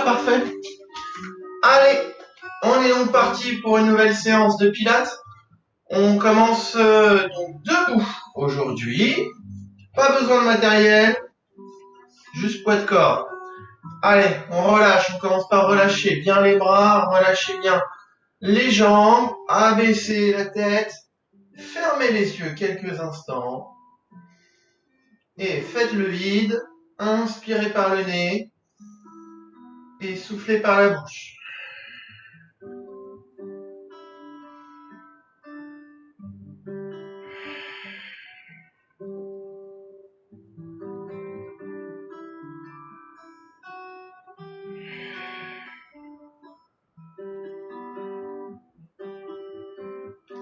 parfait. Allez, on est donc parti pour une nouvelle séance de pilates. On commence donc debout aujourd'hui. Pas besoin de matériel, juste poids de corps. Allez, on relâche, on commence par relâcher bien les bras, relâcher bien les jambes, abaisser la tête, fermez les yeux quelques instants et faites le vide, inspirez par le nez et soufflez par la bouche.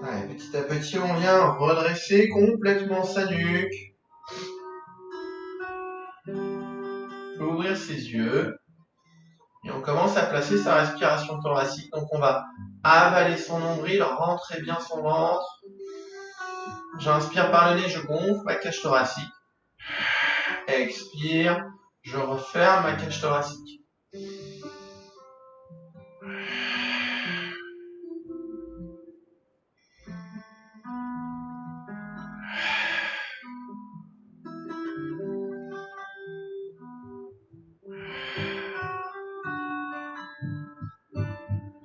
Allez, petit à petit, on vient redresser complètement sa nuque. Ouvrir ses yeux. Et on commence à placer sa respiration thoracique. Donc on va avaler son nombril, rentrer bien son ventre. J'inspire par le nez, je gonfle ma cage thoracique. Expire, je referme ma cage thoracique.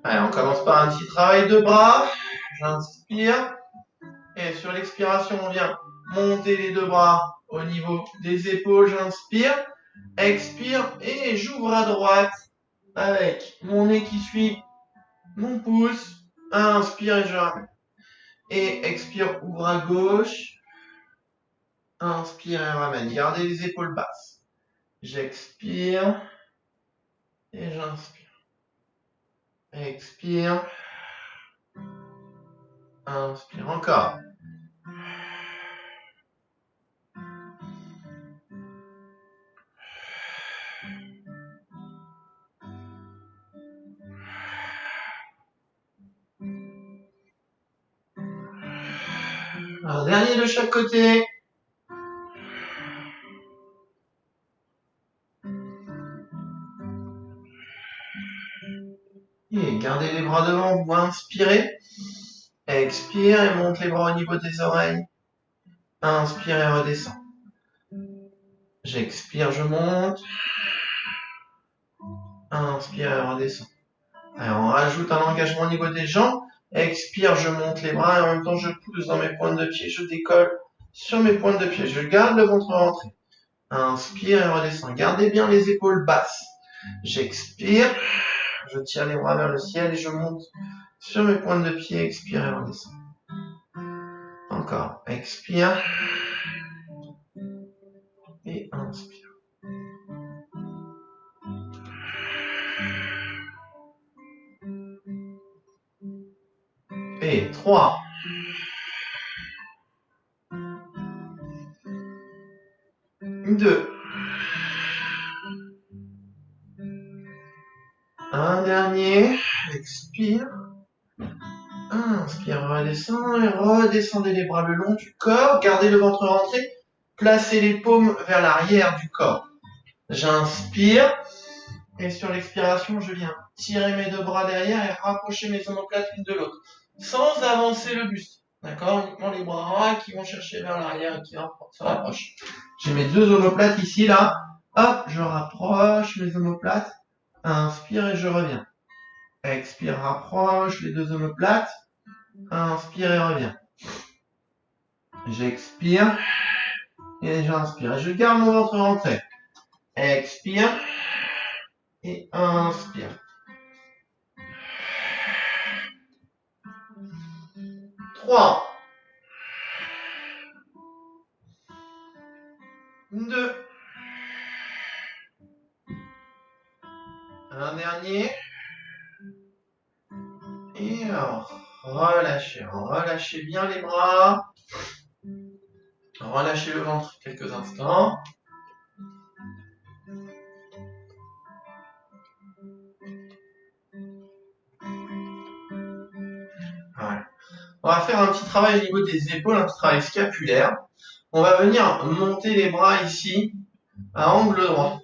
Allez, on commence par un petit travail de bras. J'inspire. Et sur l'expiration, on vient monter les deux bras au niveau des épaules. J'inspire. Expire. Et j'ouvre à droite avec mon nez qui suit mon pouce. Inspire et je ramène. Et expire, ouvre à gauche. Inspire et ramène. Gardez les épaules basses. J'expire. Et j'inspire. Expire. Inspire encore. Alors, dernier de chaque côté. Et gardez les bras devant vous, inspirez. Expire et monte les bras au niveau des oreilles. Inspire et redescend. J'expire, je monte. Inspire et redescend. Alors, on rajoute un engagement au niveau des jambes. Expire, je monte les bras et en même temps je pousse dans mes pointes de pied. Je décolle sur mes pointes de pied. Je garde le ventre rentré. Inspire et redescend. Gardez bien les épaules basses. J'expire. Je tire les bras vers le ciel et je monte sur mes pointes de pied. Expire et redescend. Encore. Expire. Et inspire. Et 3. 2. Un dernier. Expire. Inspire, redescend et redescendez les bras le long du corps. Gardez le ventre rentré. Placez les paumes vers l'arrière du corps. J'inspire. Et sur l'expiration, je viens tirer mes deux bras derrière et rapprocher mes omoplates l'une de l'autre. Sans avancer le buste. D'accord? Uniquement les bras qui vont chercher vers l'arrière et qui se rapprochent. J'ai mes deux omoplates ici, là. Hop, je rapproche mes omoplates. Inspire et je reviens. Expire, rapproche les deux omoplates. Inspire et reviens. J'expire et j'inspire. Je garde mon ventre rentré. Expire et inspire. 3. 2. Un dernier. Et relâchez bien les bras. Relâchez le ventre quelques instants. Voilà. On va faire un petit travail au niveau des épaules, un petit travail scapulaire. On va venir monter les bras ici, à angle droit,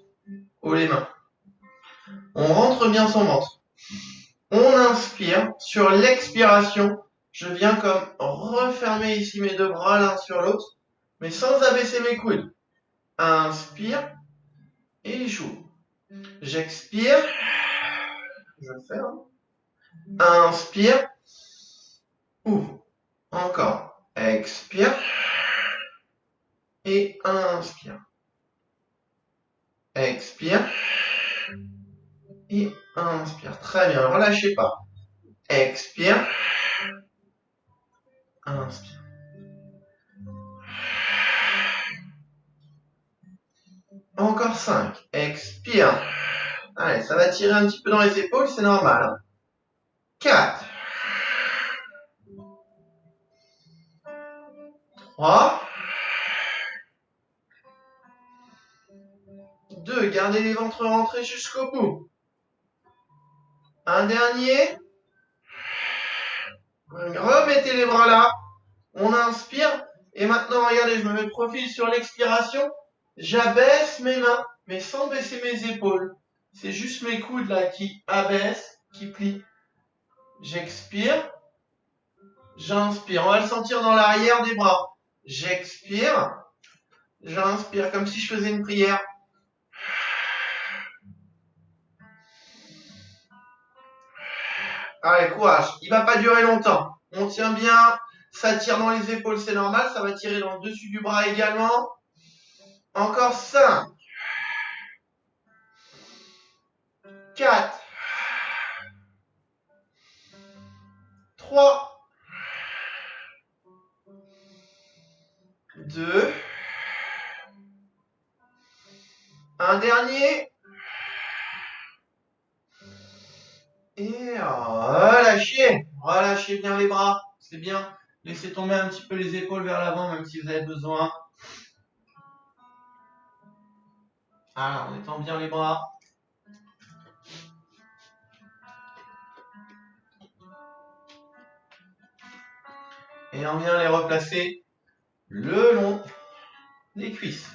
haut les mains. On rentre bien son ventre. On inspire. Sur l'expiration, je viens comme refermer ici mes deux bras l'un sur l'autre, mais sans abaisser mes coudes. Inspire et j'ouvre. J'expire. Je ferme. Inspire. Ouvre. Encore. Expire. Et inspire. Expire. Et inspire. Très bien. Relâchez pas. Expire. Inspire. Encore 5. Expire. Allez, ça va tirer un petit peu dans les épaules, c'est normal. 4. 3. 2. Gardez les ventres rentrés jusqu'au bout. Un dernier. Remettez les bras là. On inspire. Et maintenant, regardez, je me mets de profil sur l'expiration. J'abaisse mes mains, mais sans baisser mes épaules. C'est juste mes coudes là qui abaissent, qui plient. J'expire. J'inspire. On va le sentir dans l'arrière des bras. J'expire. J'inspire comme si je faisais une prière. Allez, courage. Il va pas durer longtemps. On tient bien. Ça tire dans les épaules, c'est normal. Ça va tirer dans le dessus du bras également. Encore 5. 4. 3. 2. Un dernier. Et relâchez. Relâchez bien les bras. C'est bien. Laissez tomber un petit peu les épaules vers l'avant, même si vous avez besoin. Ah, on étend bien les bras. Et on vient les replacer le long des cuisses.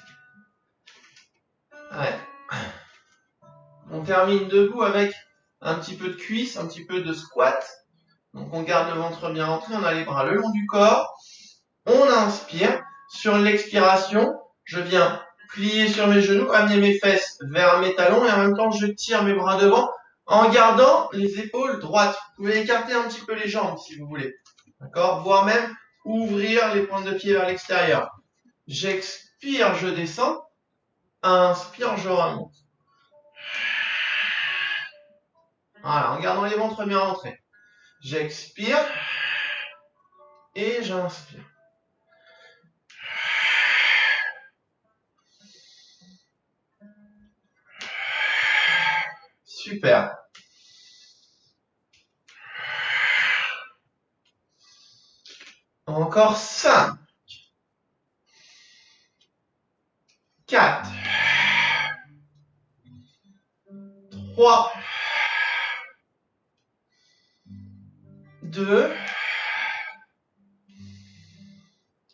Ouais. On termine debout avec un petit peu de cuisse, un petit peu de squat. Donc on garde le ventre bien rentré, on a les bras le long du corps. On inspire. Sur l'expiration, je viens plier sur mes genoux, amener mes fesses vers mes talons et en même temps je tire mes bras devant en gardant les épaules droites. Vous pouvez écarter un petit peu les jambes si vous voulez. D'accord? Voire même ouvrir les pointes de pied vers l'extérieur. J'expire, je descends. Inspire, je remonte. Voilà, en gardant les ventres bien rentrés. J'expire et j'inspire. Super. Encore 5. 4. 3. 2.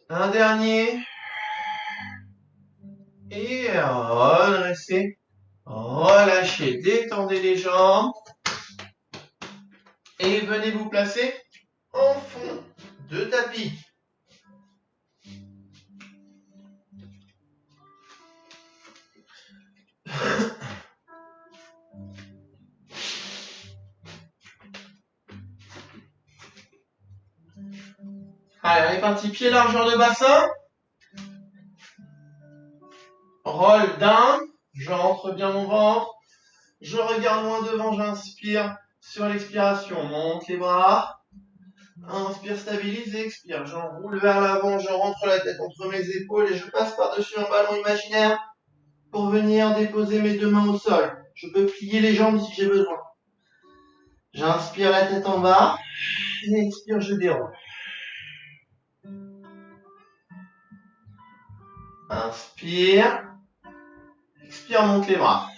Un dernier. Et redressez. Relâchez. Détendez les jambes. Et venez vous placer en fond de tapis. Allez, on est parti. Pied largeur de bassin. Roll down. Je rentre bien mon ventre. Je regarde loin devant, j'inspire. Sur l'expiration, monte les bras. Inspire, stabilise et expire. J'enroule vers l'avant, je rentre la tête entre mes épaules et je passe par-dessus un ballon imaginaire pour venir déposer mes deux mains au sol. Je peux plier les jambes si j'ai besoin. J'inspire la tête en bas et expire, je déroule. Inspire. Expire, monte les bras.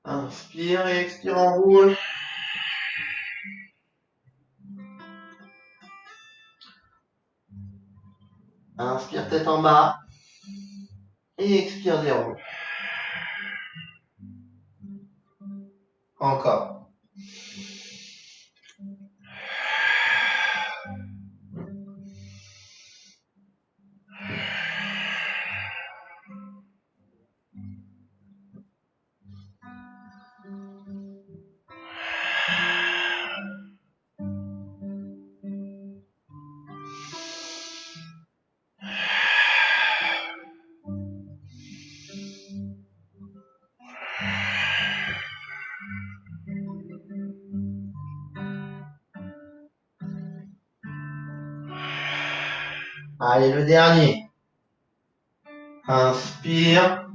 Inspire et expire, enroule. Inspire, tête en bas. Et expire, déroule. Encore. Allez, le dernier. Inspire.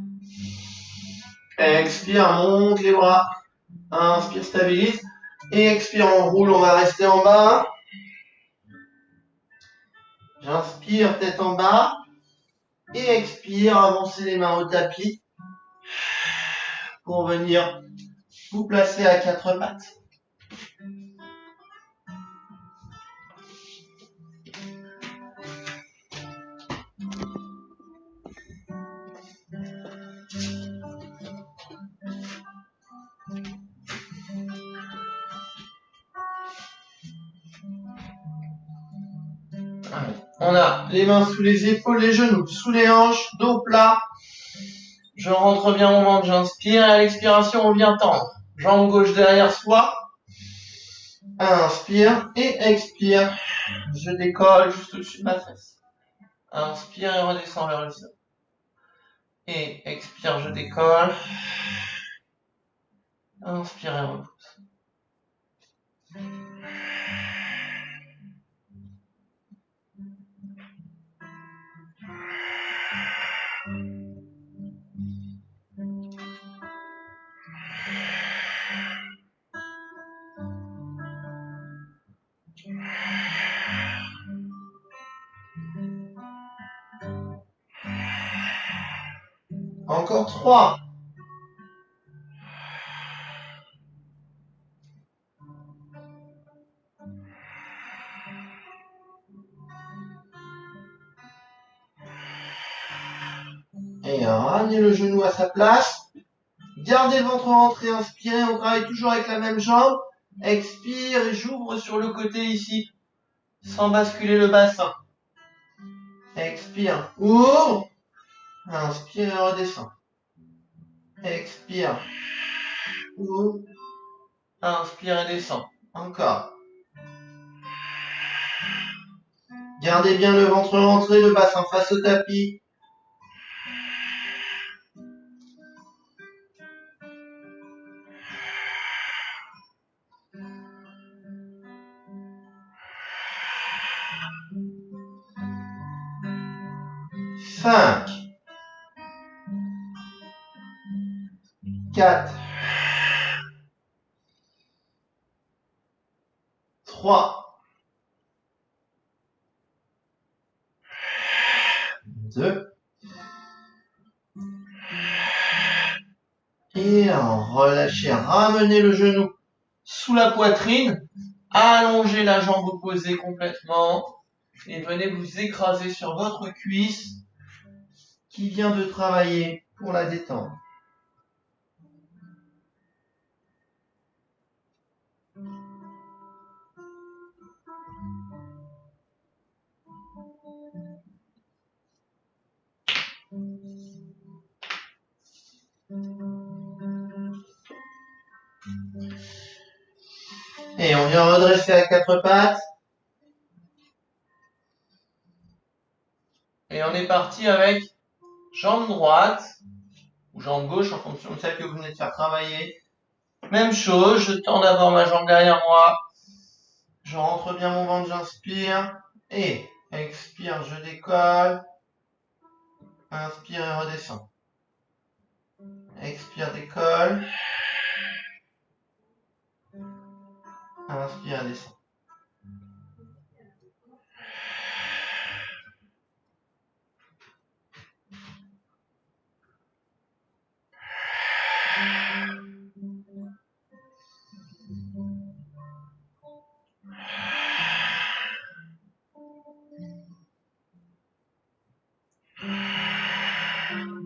Expire, monte les bras. Inspire, stabilise. Et expire, on roule, on va rester en bas. J'inspire, tête en bas. Et expire, avancez les mains au tapis. Pour venir vous placer à quatre pattes. On a les mains sous les épaules, les genoux sous les hanches, dos plat. Je rentre bien mon ventre, j'inspire et à l'expiration, on vient tendre. Jambe gauche derrière soi. Inspire et expire. Je décolle juste au-dessus de ma fesse. Inspire et redescends vers le sol. Et expire, je décolle. Inspire et repousse. Encore 3. Et ramenez le genou à sa place. Gardez le ventre rentré, inspirez, on travaille toujours avec la même jambe. Expire et j'ouvre sur le côté ici, sans basculer le bassin. Expire, ouvre. Inspire et redescends. Expire, ouvre. Inspire et descends. Encore. Gardez bien le ventre rentré, le bassin face au tapis. Cinq. 4. 3. 2. Et relâchez, ramenez le genou sous la poitrine, allongez la jambe opposée complètement et venez vous écraser sur votre cuisse qui vient de travailler pour la détendre. Et on vient redresser à quatre pattes. Et on est parti avec jambe droite ou jambe gauche en fonction de celle que vous venez de faire travailler. Même chose, je tends d'abord ma jambe derrière moi. Je rentre bien mon ventre, j'inspire. Et expire, je décolle. Inspire et redescends. Expire, décolle. Inspire et descends.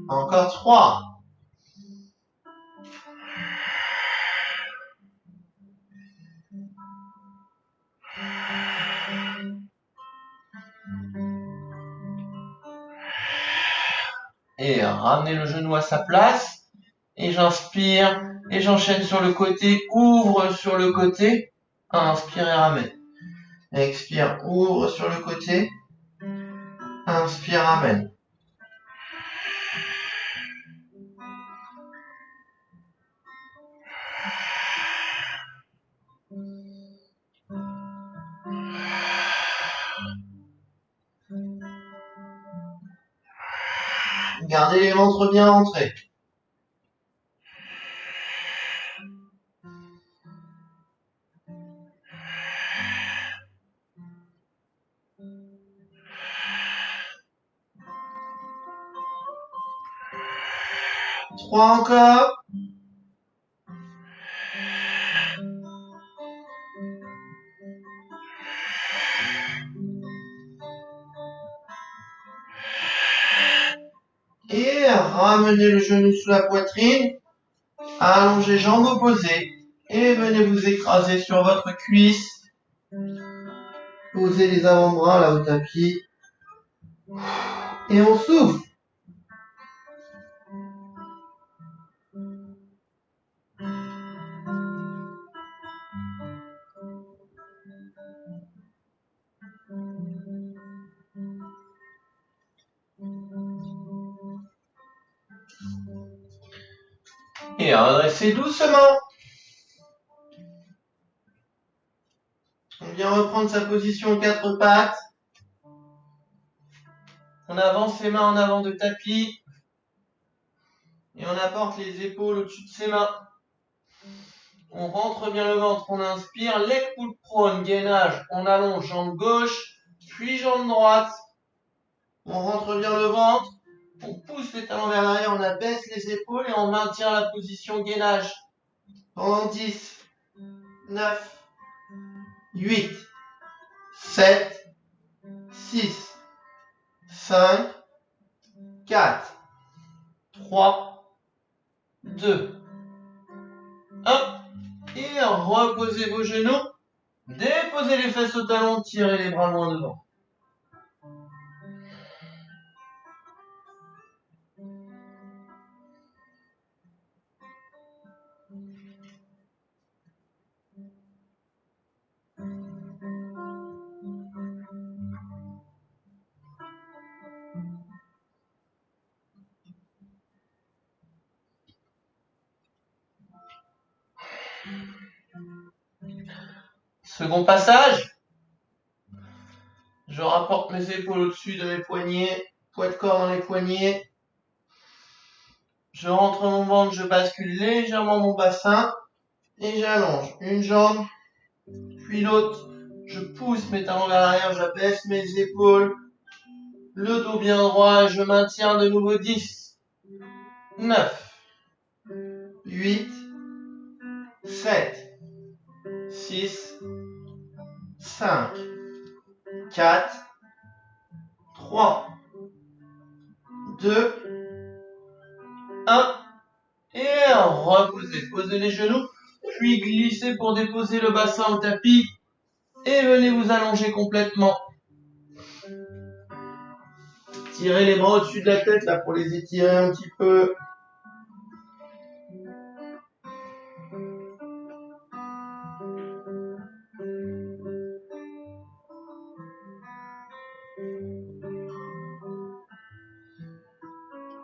Encore 3. Et ramenez le genou à sa place. Et j'inspire. Et j'enchaîne sur le côté. Ouvre sur le côté. Inspire et ramène. Expire, ouvre sur le côté. Inspire, ramène. Gardez les ventres bien rentrés. Trois encore. Et ramenez le genou sous la poitrine. Allongez jambes opposées. Et venez vous écraser sur votre cuisse. Posez les avant-bras là au tapis. Et on souffle. Et redressez doucement. On vient reprendre sa position aux quatre pattes. On avance les mains en avant de tapis. Et on apporte les épaules au-dessus de ses mains. On rentre bien le ventre, on inspire. Leg pull prone, gainage. On allonge jambe gauche, puis jambe droite. On rentre bien le ventre. On pousse les talons vers l'arrière, on abaisse les épaules et on maintient la position gainage. Pendant 10, 9, 8, 7, 6, 5, 4, 3, 2, 1. Et reposez vos genoux. Déposez les fesses au talon, tirez les bras loin devant. Second passage. Je rapporte mes épaules au-dessus de mes poignets, poids de corps dans les poignets. Je rentre mon ventre, je bascule légèrement mon bassin et j'allonge une jambe, puis l'autre. Je pousse mes talons vers l'arrière, j'abaisse mes épaules, le dos bien droit et je maintiens de nouveau 10, 9, 8, 7, 6, 5, 4, 3, 2, 1. Et reposez. Posez les genoux, puis glissez pour déposer le bassin au tapis. Et venez vous allonger complètement. Tirez les bras au-dessus de la tête là pour les étirer un petit peu.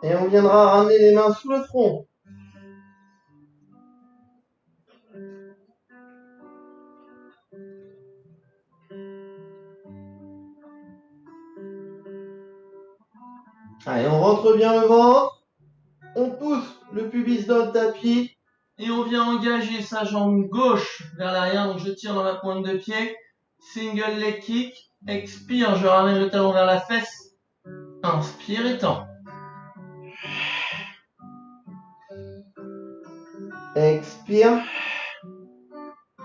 Et on viendra ramener les mains sous le front. Allez, on rentre bien le ventre. On pousse le pubis dans le tapis. Et on vient engager sa jambe gauche vers l'arrière. Donc je tire dans la pointe de pied. Single leg kick. Expire, je ramène le talon vers la fesse. Inspire et tend. Expire.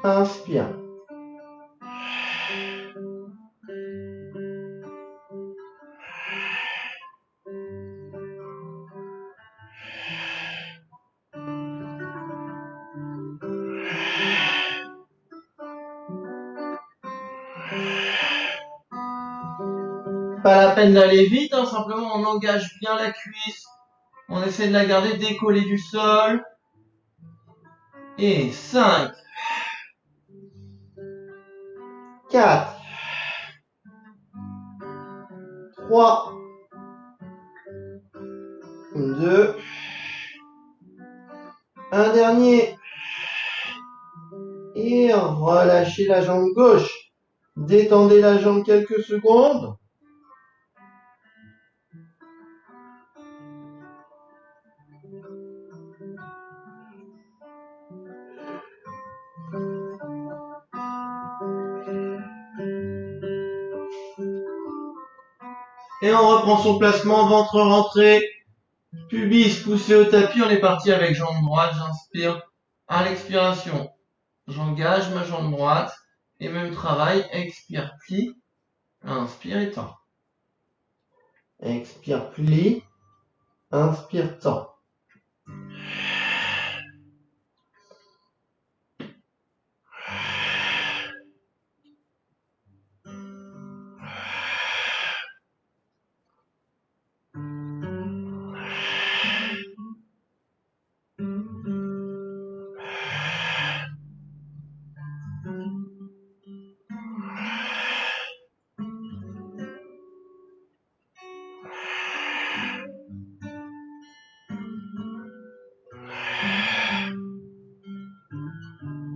Inspire. Pas la peine d'aller vite, simplement on engage bien la cuisse, On essaie de la garder décollée du sol. Et 5, 4, 3, 2, un dernier. Et relâchez la jambe gauche. Détendez la jambe quelques secondes. Et on reprend son placement, ventre rentré, pubis poussé au tapis. On est parti avec jambe droite, j'inspire. À l'expiration, j'engage ma jambe droite. Et même travail, expire, plie. Inspire et tend. Expire, plie. Inspire, tend.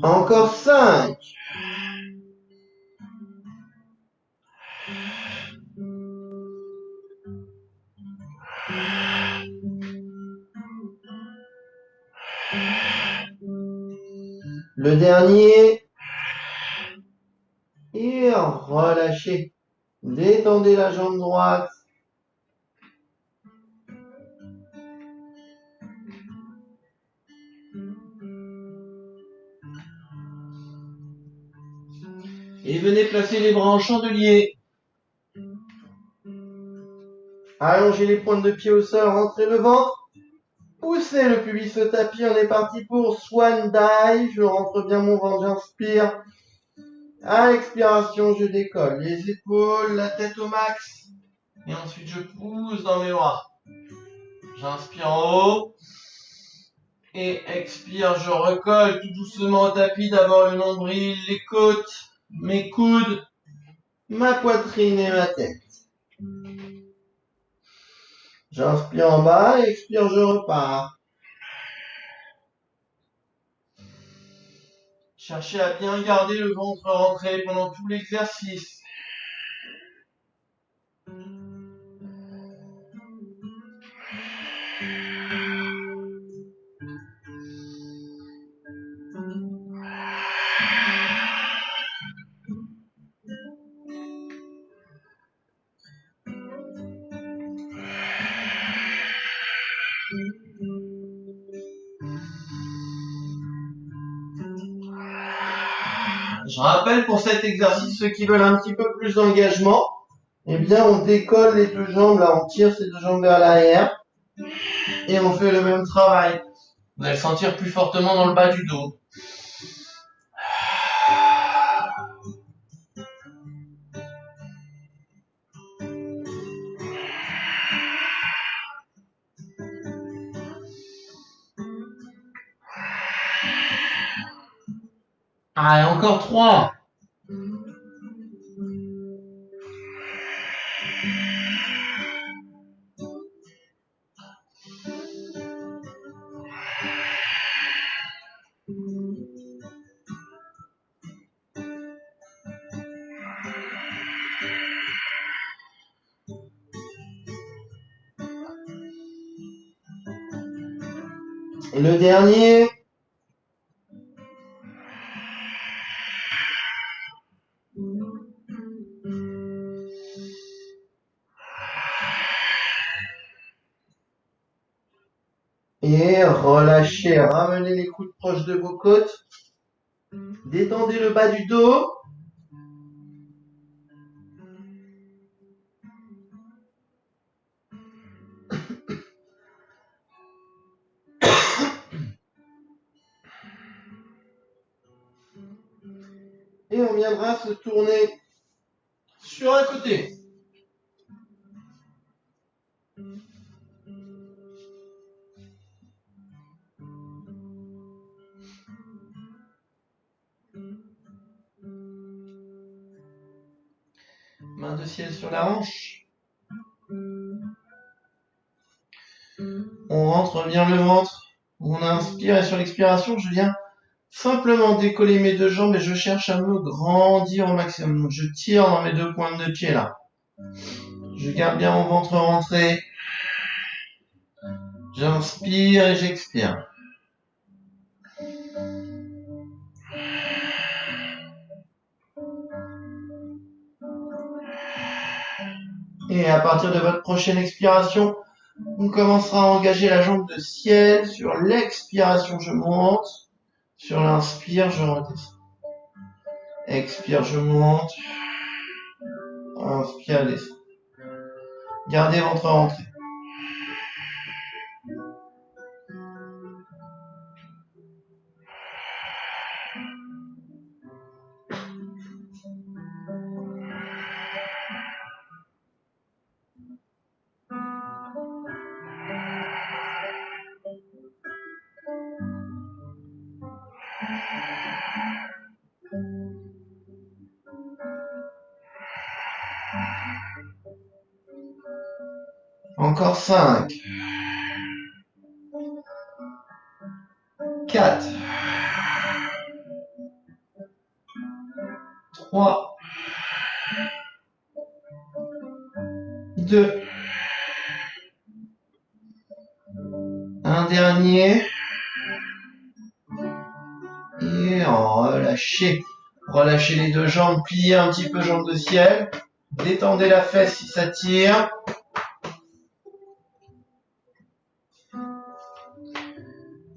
Encore 5. Le dernier. Et relâchez. Détendez la jambe droite. Et venez placer les bras en chandelier. Allongez les pointes de pied au sol, rentrez le ventre. Poussez le pubis au tapis, on est parti pour Swan Dive. Je rentre bien mon ventre, j'inspire. À l'expiration, je décolle les épaules, la tête au max. Et ensuite, je pousse dans mes bras. J'inspire en haut. Et expire, je recolle tout doucement au tapis. D'abord le nombril, les côtes, mes coudes, ma poitrine et ma tête. J'inspire en bas, expire, je repars. Cherchez à bien garder le ventre rentré pendant tout l'exercice. Je rappelle pour cet exercice, ceux qui veulent un petit peu plus d'engagement, eh bien on décolle les deux jambes, là on tire ces deux jambes vers l'arrière et on fait le même travail. Vous allez le sentir plus fortement dans le bas du dos. Allez, encore 3. Le dernier. Et relâchez, ramenez les coudes proches de vos côtes. Détendez le bas du dos. Et on viendra se tourner sur un côté. de ciel sur la hanche. On rentre bien le ventre. On inspire et sur l'expiration, je viens simplement décoller mes deux jambes et je cherche à me grandir au maximum. Donc, je tire dans mes deux pointes de pied là. Je garde bien mon ventre rentré. J'inspire et j'expire. Et à partir de votre prochaine expiration, on commencera à engager la jambe de ciel. Sur l'expiration, je monte. Sur l'inspire, je redescends. Expire, je monte. Inspire, descends. Gardez ventre rentré. Encore 5. 4. 3. 2. Un dernier. Et relâchez. Relâchez les deux jambes, pliez un petit peu jambes de ciel. Détendez la fesse si ça tire.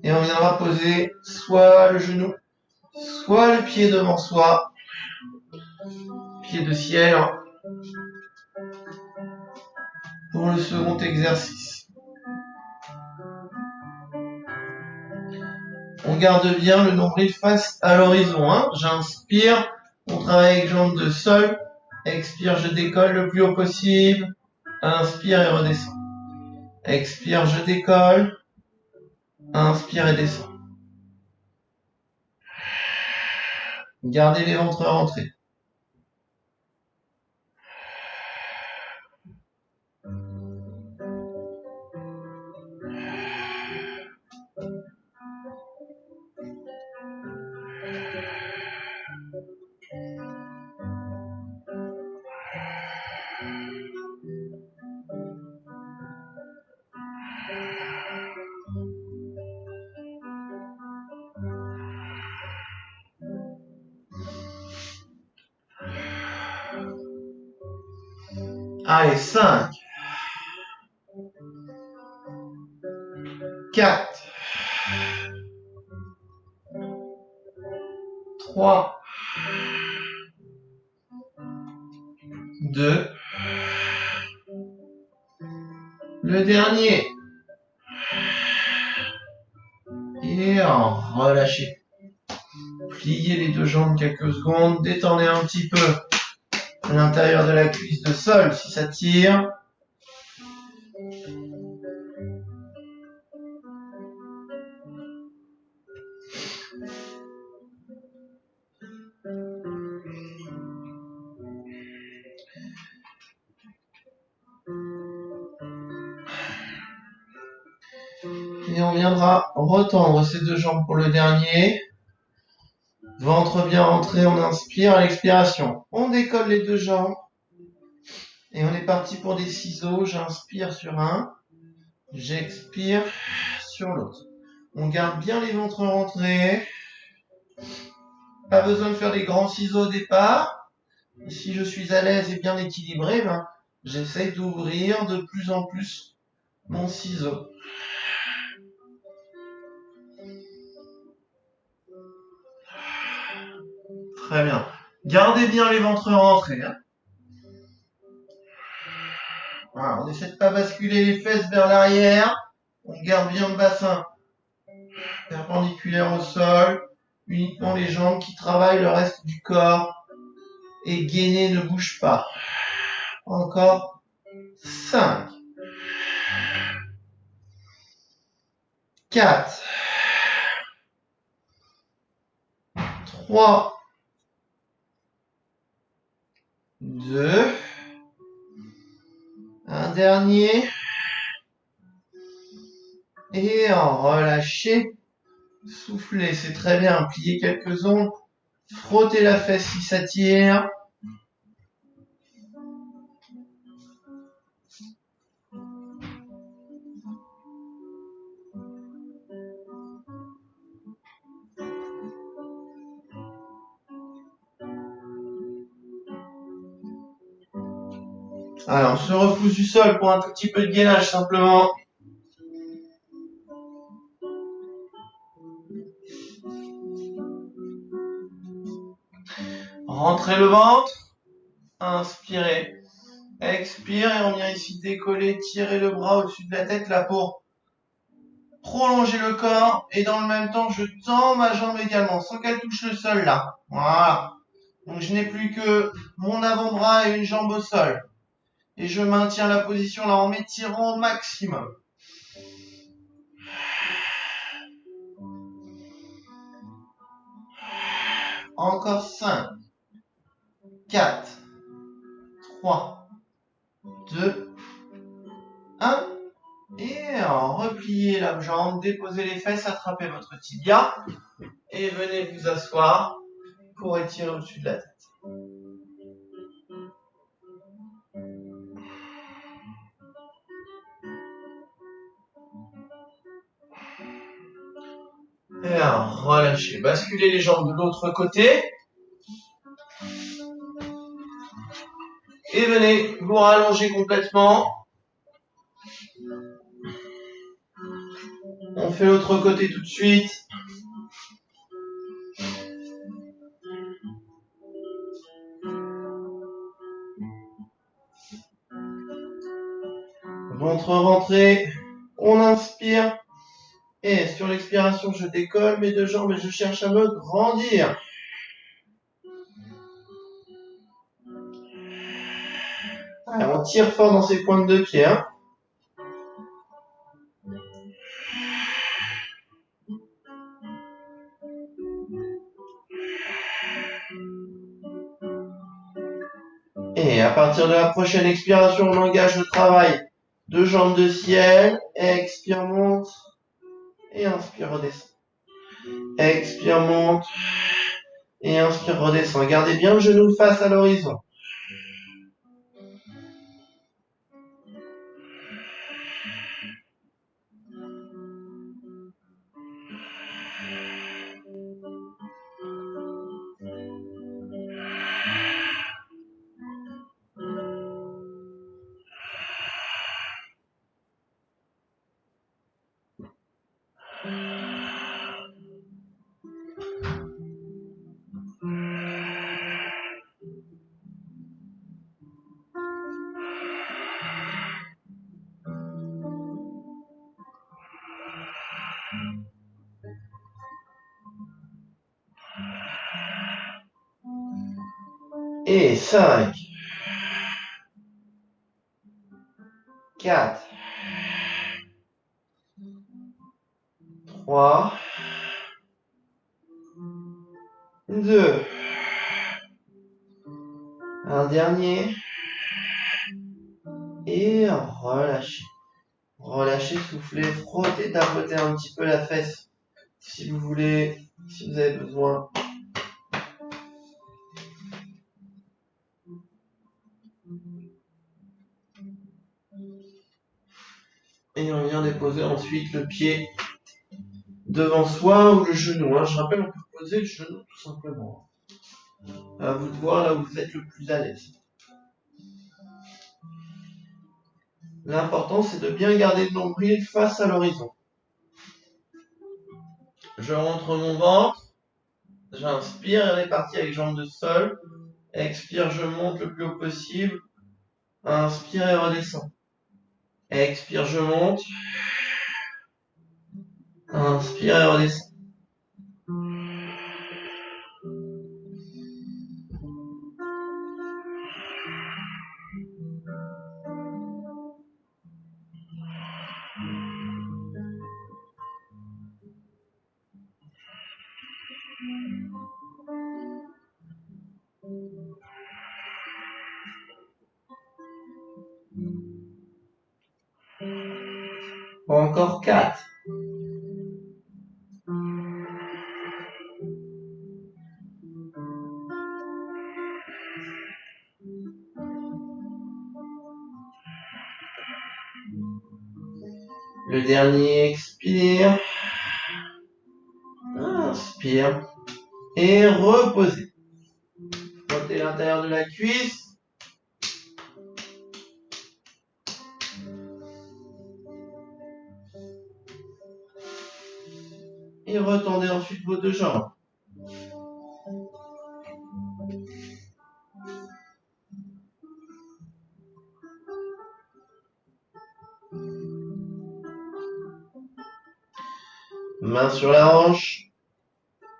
Et on viendra poser soit le genou, soit le pied devant soi. Pied de ciel. Pour le second exercice. On garde bien le nombril face à l'horizon. Hein. J'inspire, on travaille avec jambes de sol. Expire, je décolle le plus haut possible. Inspire et redescends. Expire, je décolle. Inspire et descends. Gardez les ventres rentrés. Allez, 5. 4. 3. 2. Le dernier. Et relâchez. Pliez les deux jambes quelques secondes. Détendez un petit peu à l'intérieur de la cuisse de sol si ça tire. Et on viendra retendre ces deux jambes pour le dernier. Ventre bien rentré, on inspire à l'expiration. On décolle les deux jambes. Et on est parti pour des ciseaux. J'inspire sur un. J'expire sur l'autre. On garde bien les ventres rentrés. Pas besoin de faire des grands ciseaux au départ. Et si je suis à l'aise et bien équilibré, j'essaye d'ouvrir de plus en plus mon ciseau. Très bien. Gardez bien les ventres rentrés. Hein. Voilà, on essaie de pas basculer les fesses vers l'arrière. On garde bien le bassin perpendiculaire au sol. Uniquement les jambes qui travaillent, le reste du corps. Et gainé ne bouge pas. Encore 5. 4. 3. 2. dernier. Et en relâcher. Soufflez, c'est très bien. Pliez quelques ongles. Frottez la fesse si ça tire. Alors, on se repousse du sol pour un tout petit peu de gainage simplement. Rentrez le ventre. Inspirez. Expire et on vient ici décoller, tirer le bras au-dessus de la tête là pour prolonger le corps. Et dans le même temps, je tends ma jambe également sans qu'elle touche le sol là. Voilà. Donc je n'ai plus que mon avant-bras et une jambe au sol. Et je maintiens la position là en m'étirant au maximum. Encore 5, 4, 3, 2, 1. Et repliez la jambe, déposez les fesses, attrapez votre tibia. Et venez vous asseoir pour étirer au-dessus de la tête. Et alors, relâchez. Basculez les jambes de l'autre côté. Et venez vous rallonger complètement. On fait l'autre côté tout de suite. Ventre rentré. On inspire. Et sur l'expiration, je décolle mes deux jambes et je cherche à me grandir. Allez, on tire fort dans ces pointes de pied. Hein. Et à partir de la prochaine expiration, on engage le travail. Deux jambes de ciel. Expire, monte. Et inspire, redescend. Expire, monte. Et inspire, redescend. Gardez bien le genou face à l'horizon. Et 5, 4, 3, 2, un dernier, et relâchez. Relâchez, soufflez, frottez, tapotez un petit peu la fesse si vous voulez, si vous avez besoin. Et on vient déposer ensuite le pied devant soi ou le genou. Hein. Je rappelle, on peut poser le genou tout simplement. À vous de voir là où vous êtes le plus à l'aise. L'important, c'est de bien garder le nombril face à l'horizon. Je rentre mon ventre. J'inspire et on est parti avec jambes de sol. Expire, je monte le plus haut possible. Inspire et redescends. Expire, je monte. Inspire et redescends. Encore 4. Le dernier, expire. Inspire. Et reposez. Frottez l'intérieur de la cuisse. Et retendez ensuite vos deux jambes. Main sur la hanche.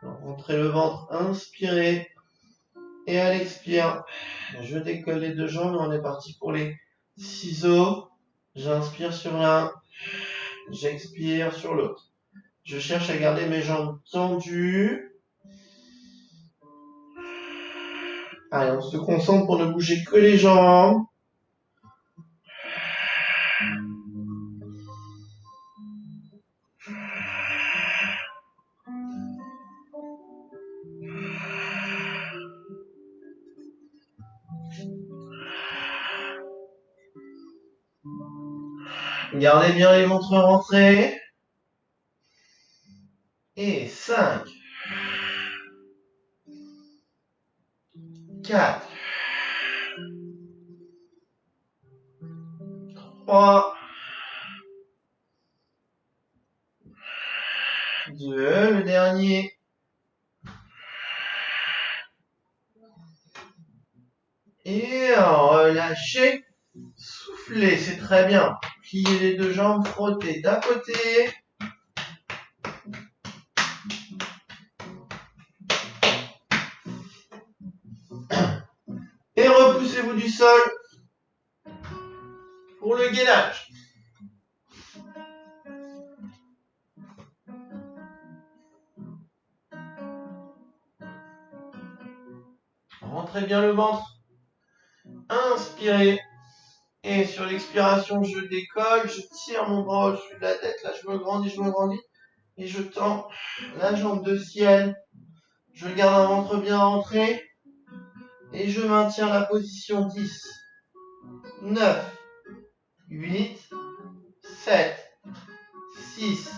Rentrez le ventre, inspirez. Et à l'expire, je décolle les deux jambes et on est parti pour les ciseaux. J'inspire sur l'un, j'expire sur l'autre. Je cherche à garder mes jambes tendues. Allez, on se concentre pour ne bouger que les jambes. Gardez bien les ventres rentrés. Et 5, 4, 3, 2, le dernier. Et relâchez, soufflez, c'est très bien. Pliez les deux jambes, frottez, tapotez. Et repoussez-vous du sol pour le gainage. Rentrez bien le ventre. Inspirez. Et sur l'expiration, je décolle, je tire mon bras au-dessus de la tête. Là, je me grandis. Et je tends la jambe de ciel. Je garde un ventre bien rentré. Et je maintiens la position 10, 9, 8, 7, 6,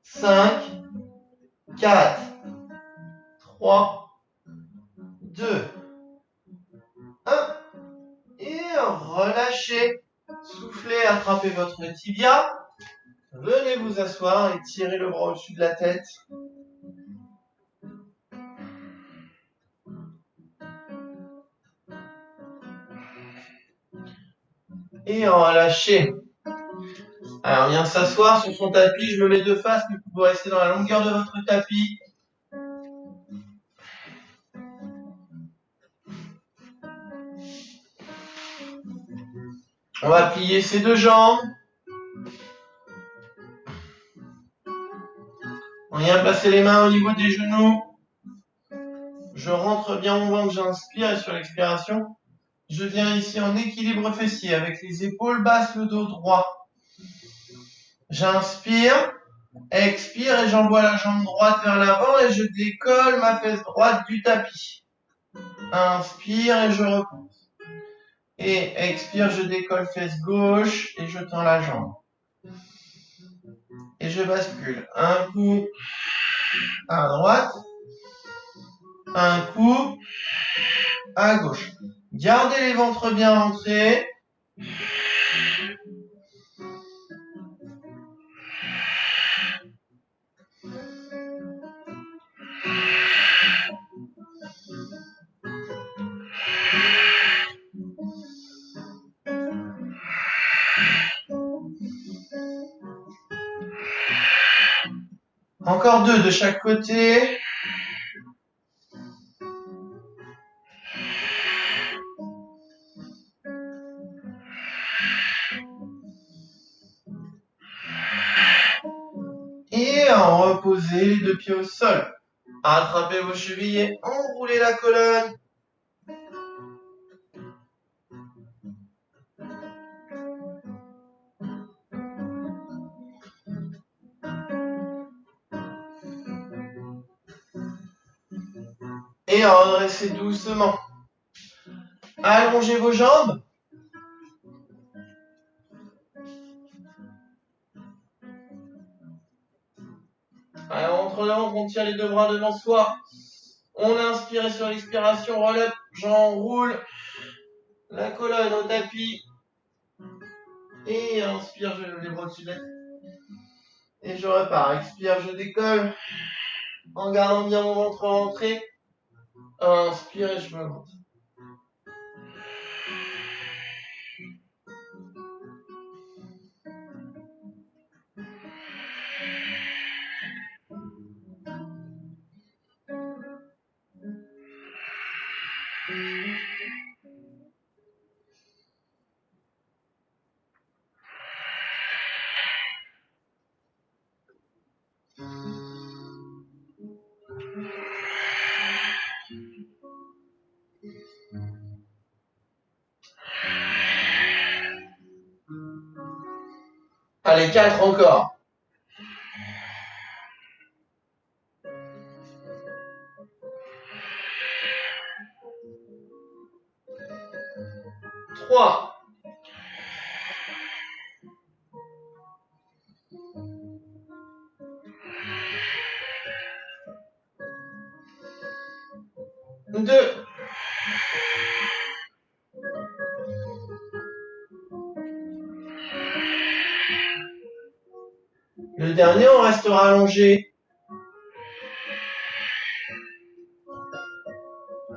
5, 4, 3, 2, 1. Et relâchez. Soufflez, attrapez votre tibia. Venez vous asseoir et tirez le bras au-dessus de la tête. Et relâchez. Alors, on vient s'asseoir sur son tapis. Je me mets de face, mais vous pouvez rester dans la longueur de votre tapis. On va plier ses deux jambes. On vient placer les mains au niveau des genoux. Je rentre bien mon ventre, j'inspire et sur l'expiration, je viens ici en équilibre fessier avec les épaules basses, le dos droit. J'inspire, expire et j'envoie la jambe droite vers l'avant et je décolle ma fesse droite du tapis. Inspire et je repousse. Et expire, je décolle fesse gauche et je tends la jambe. Et je bascule. Un coup à droite, un coup à gauche. Gardez les ventres bien rentrés. Encore deux de chaque côté. Et reposez les deux pieds au sol. Attrapez vos chevilles et enroulez la colonne. Et redressez doucement. Allongez vos jambes. Alors, entre les hanches, on tire les deux bras devant soi. On inspire et sur l'expiration, roll-up, j'enroule la colonne au tapis. Et inspire, je lève les bras au-dessus de la tête. Et je repars. Expire, je décolle. En gardant bien mon ventre rentré. Inspire et je me monte. Allez, 4 encore. 3. 2. Le dernier, on restera allongé.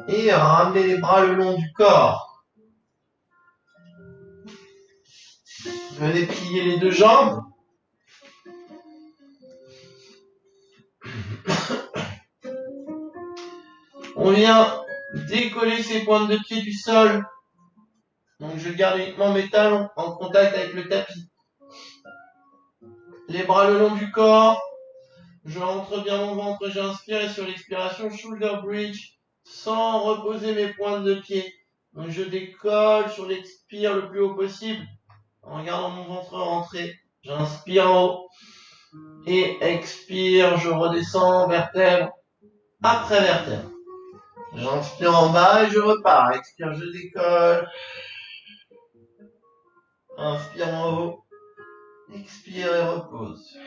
Et ramenez les bras le long du corps. Venez plier les deux jambes. On vient décoller ses pointes de pied du sol. Donc je garde uniquement mes talons en contact avec le tapis. Les bras le long du corps. Je rentre bien mon ventre, j'inspire et sur l'expiration, shoulder bridge, sans reposer mes pointes de pied. Donc je décolle sur l'expire le plus haut possible, en gardant mon ventre rentré. J'inspire en haut et expire, je redescends vertèbre après vertèbre. J'inspire en bas et je repars. Expire, je décolle. Inspire en haut. Expire et repose.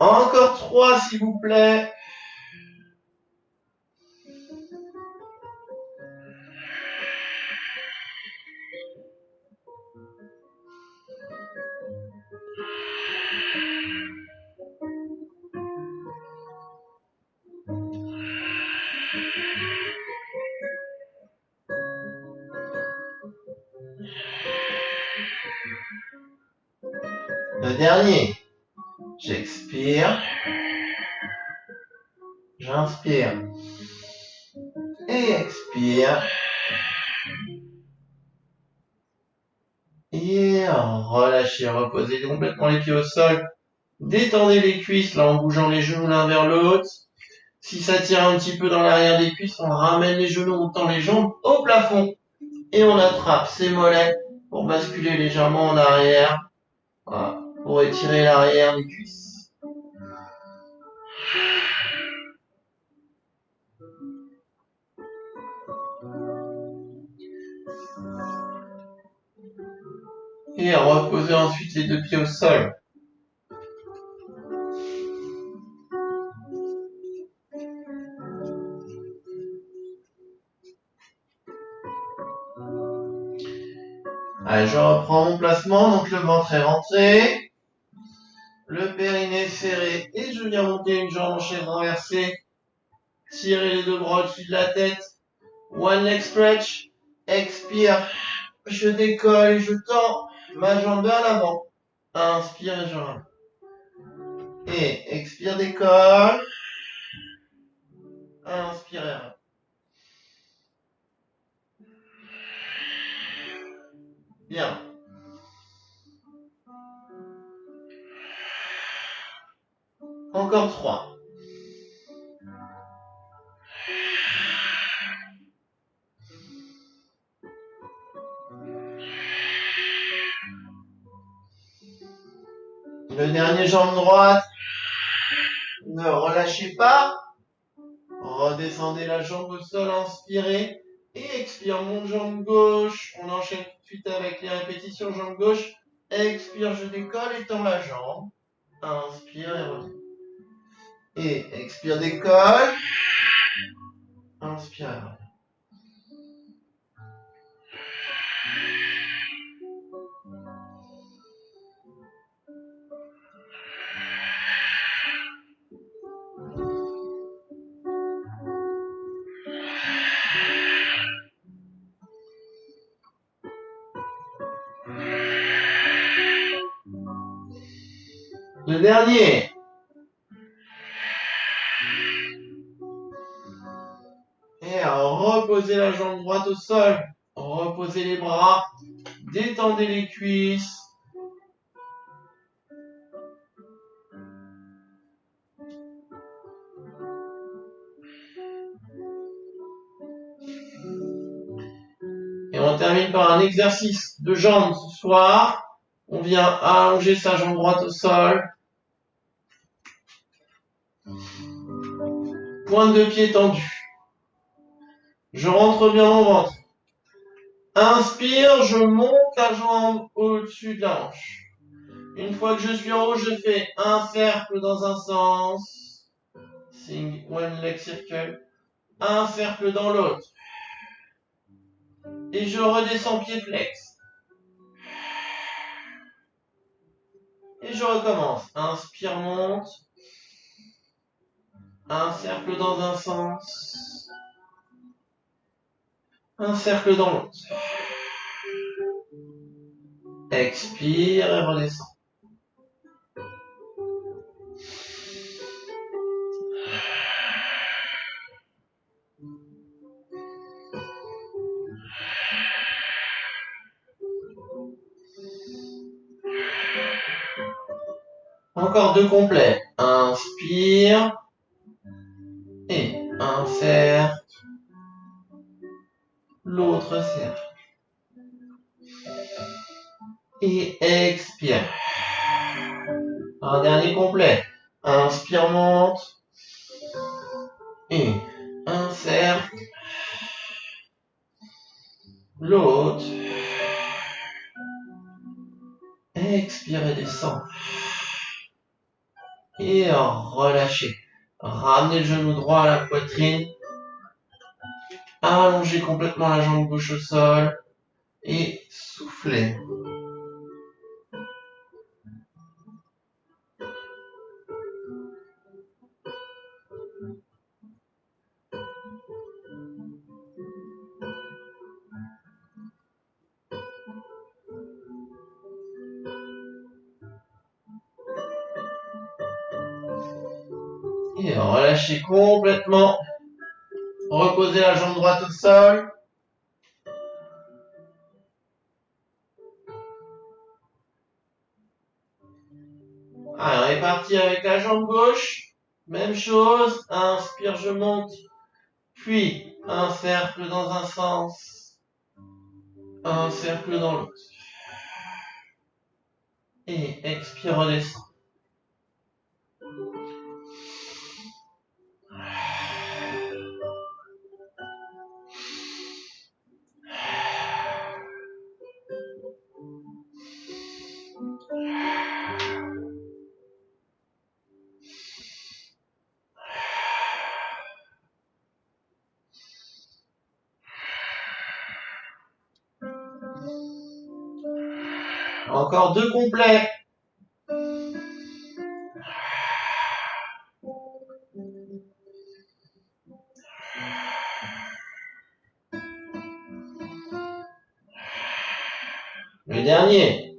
Encore 3 s'il vous plaît. Le dernier. J'expire. J'inspire. Et expire. Et relâchez, reposez complètement les pieds au sol. Détendez les cuisses là en bougeant les genoux l'un vers l'autre. Si ça tire un petit peu dans l'arrière des cuisses, on ramène les genoux, on tend les jambes au plafond. Et on attrape ses mollets pour basculer légèrement en arrière. Voilà, pour étirer l'arrière des cuisses. Et reposez ensuite les deux pieds au sol. Allez, je reprends mon placement, donc le ventre est rentré, le périnée serré, et je viens monter une jambe en chaise renversée Tirez les deux bras au-dessus de la tête. One leg stretch. Expire. Je décolle et je tends ma jambe vers l'avant. Inspire et je ramène. Et expire, décolle. Inspire et ramène. Bien. Encore 3. Le dernier, jambe droite. Ne relâchez pas. Redescendez la jambe au sol, inspirez. Et expire, monte jambe gauche. On enchaîne tout de suite avec les répétitions jambe gauche. Expire, je décolle et tends la jambe. Inspire et reviens. Et expire, décolle. Inspire et reviens. Le dernier. Et reposez la jambe droite au sol. Reposez les bras. Détendez les cuisses. Et on termine par un exercice de jambes ce soir. On vient allonger sa jambe droite au sol. Pointe de pied tendue. Je rentre bien mon ventre. Inspire, je monte la jambe au-dessus de la hanche. Une fois que je suis en haut, je fais un cercle dans un sens. One leg circle. Un cercle dans l'autre. Et je redescends pied flex. Et je recommence. Inspire, monte. Un cercle dans un sens. Un cercle dans l'autre. Expire et redescends. Encore 2 complets. Inspire. Et un cercle. L'autre cercle. Et expire. Un dernier complet. Inspire, monte. Et un cercle. L'autre. Expire et descend. Et relâchez. Ramenez le genou droit à la poitrine. Allongez complètement la jambe gauche au sol. Et soufflez. Et relâchez complètement. Reposez la jambe droite au sol. Alors, on est parti avec la jambe gauche. Même chose. Inspire, je monte. Puis, un cercle dans un sens. Un cercle dans l'autre. Et expire, redescend. Encore 2 complets. Le dernier.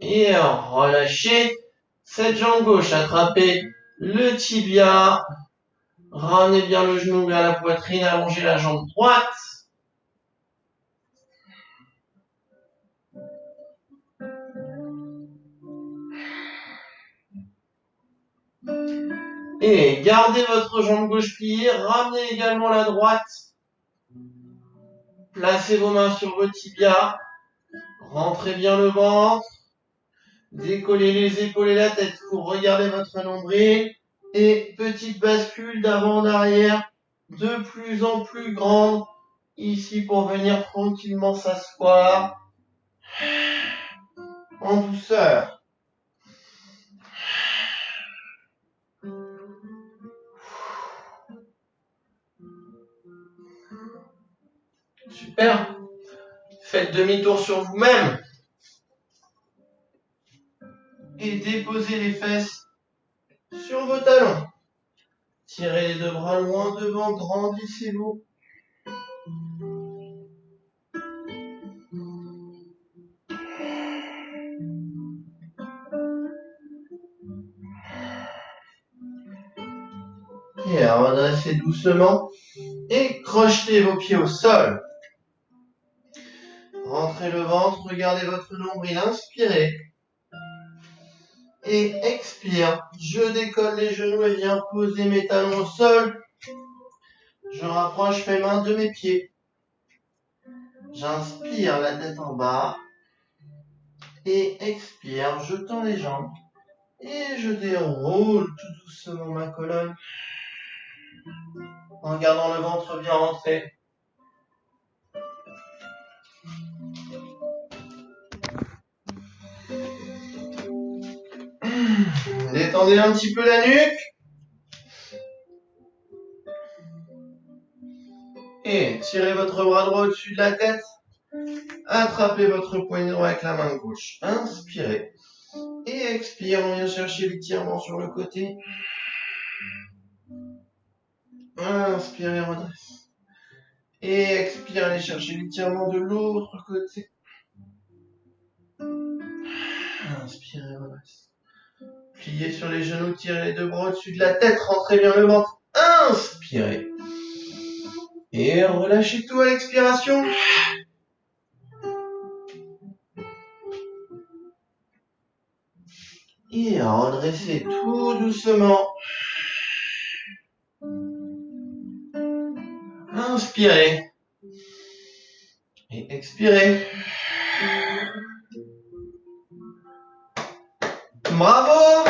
Et relâchez cette jambe gauche, attrapez le tibia, ramenez bien le genou vers la poitrine, allongez la jambe droite. Et gardez votre jambe gauche pliée, ramenez également la droite. Placez vos mains sur vos tibias, rentrez bien le ventre, décollez les épaules et la tête pour regarder votre nombril. Et petite bascule d'avant en arrière, de plus en plus grande, ici pour venir tranquillement s'asseoir en douceur. Super. Faites demi-tour sur vous-même et déposez les fesses sur vos talons. Tirez les deux bras loin devant, grandissez-vous. Et redressez doucement et crochetez vos pieds au sol. Rentrez le ventre, regardez votre nombril, inspirez. Et expire. Je décolle les genoux et viens poser mes talons au sol. Je rapproche mes mains de mes pieds. J'inspire la tête en bas. Et expire, je tends les jambes. Et je déroule tout doucement ma colonne. En gardant le ventre bien rentré. Détendez un petit peu la nuque. Et tirez votre bras droit au-dessus de la tête. Attrapez votre poignet droit avec la main gauche. Inspirez. Et expire, on vient chercher l'étirement sur le côté. Inspirez, redresse. Et expire, allez chercher l'étirement de l'autre côté. Inspirez, redresse. Pliez sur les genoux, tirez les deux bras au-dessus de la tête, rentrez bien le ventre. Inspirez. Et relâchez tout à l'expiration. Et redressez tout doucement. Inspirez. Et expirez. Bravo!